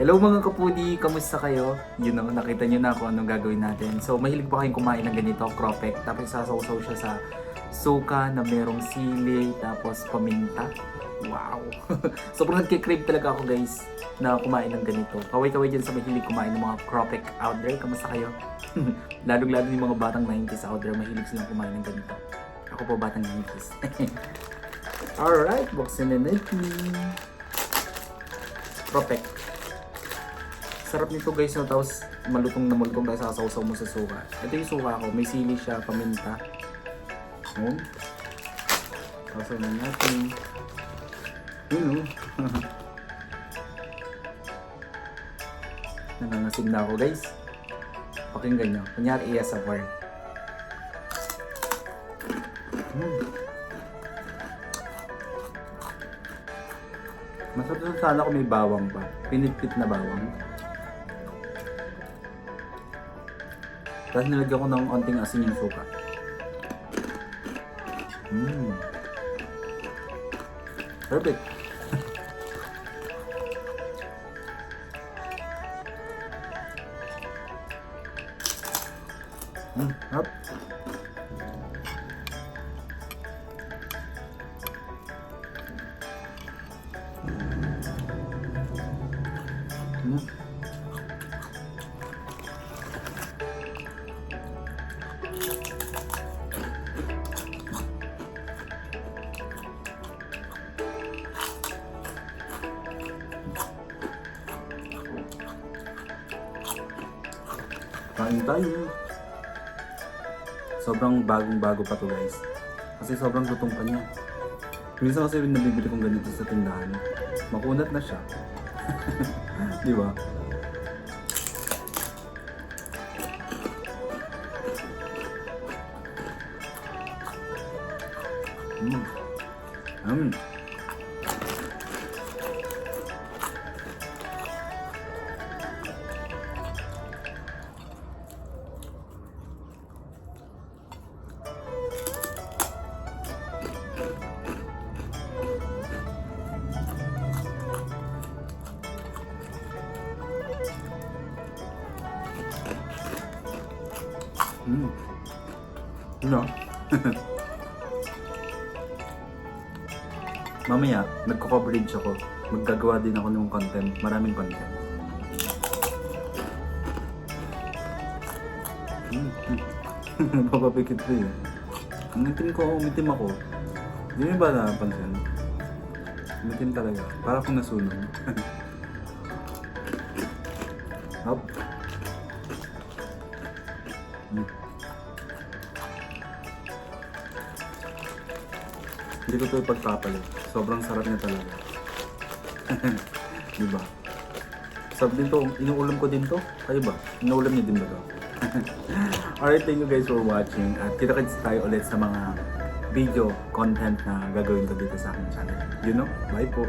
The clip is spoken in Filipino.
Hello mga kapudi, kamusta kayo? Yun naman, nakita nyo na kung anong gagawin natin. So mahilig pa kayong kumain ng ganito, cropek. Tapos sasawsaw siya sa suka na merong sili, tapos paminta. Wow! Sobrang nagkikrave talaga ako guys na kumain ng ganito. Kaway-kaway dyan sa mahilig kumain ng mga cropek out there. Kamusta kayo? Lalong-lalo yung mga batang 90s out there, mahilig silang kumain ng ganito. Ako po batang 90s. Alright, buksan na natin. Cropek. Sarap nito guys, no? Tapos malutong na malutong dahil sasawsaw mo sa suka. Ito yung suka ko, may sili siya, paminta. Yun. Sawsaw na natin. Yun, no? Nangangasig na ako guys. Pakinggan nyo. Kunyari ASMR. Masarap sana kung may bawang pa. Pinitpit na bawang. Tapos nilagyan ko ng onting asin yung suka. Perfect. Hop. Kain tayo. Sobrang bagong-bago pa to guys. Kasi sobrang lutong pa niya. Minsan kasi nabibili kong ganito sa tindahan. Makunat na siya. Di ba? No. Mamaya, nagko-coverage ako. Maggagawa din ako ng content. Maraming content. Papapikit ko yun. Umitim ako. Hindi mo ba napansin? Umitim talaga. Para akong nasunog. Hop. Hindi ko ito ipagpapalit. Sobrang sarap niya talaga. Diba? Sarap din to. Inuulam ko din to. Kayo ba? Inuulam niyo din ba to? Alright, thank you guys for watching. At kita-kits tayo ulit sa mga video content na gagawin ko dito sa aking channel. You know? Bye po!